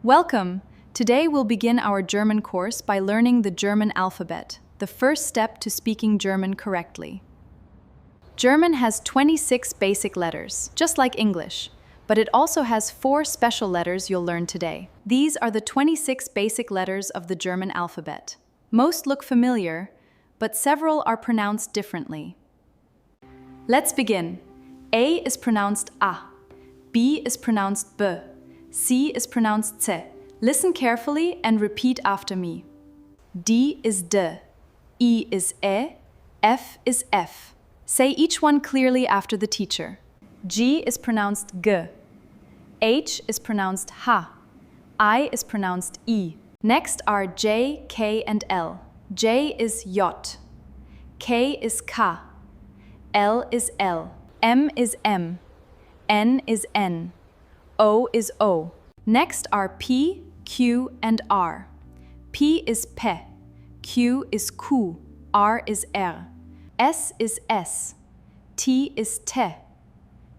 Welcome! Today we'll begin our German course by learning the German alphabet, the first step to speaking German correctly. German has 26 basic letters, just like English, but it also has 4 special letters you'll learn today. These are the 26 basic letters of the German alphabet. Most look familiar, but several are pronounced differently. Let's begin. A is pronounced A, B is pronounced B, C is pronounced C. Listen carefully and repeat after me. D is D, E is E, F is F. Say each one clearly after the teacher. G is pronounced G, H is pronounced H, I is pronounced I. Next are J, K, and L. J is J, K is K, L is L, M is M, N is N, O is O. Next are P, Q, and R. P is P, Q is Q, R is R, S is S, T is T,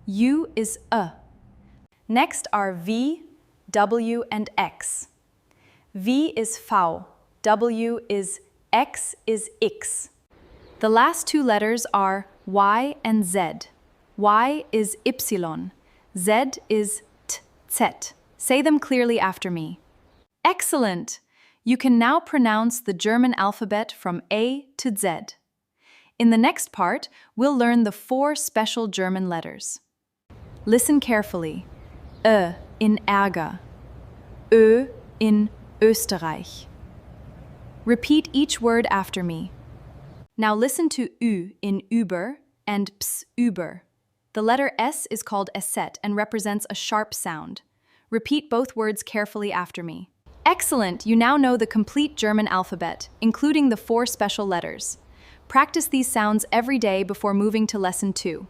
U is E. Next are V, W, and X. V is V, W is X is X. The last 2 letters are Y and Z. Y is Y, Z is T, Z. Say them clearly after me. Excellent! You can now pronounce the German alphabet from A to Z. In the next part, we'll learn the 4 special German letters. Listen carefully. Ö in Ärger. Ö in Österreich. Repeat each word after me. Now listen to Ü in Über and Ps über. The letter S is called Eset and represents a sharp sound. Repeat both words carefully after me. Excellent! You now know the complete German alphabet, including the 4 special letters. Practice these sounds every day before moving to lesson 2.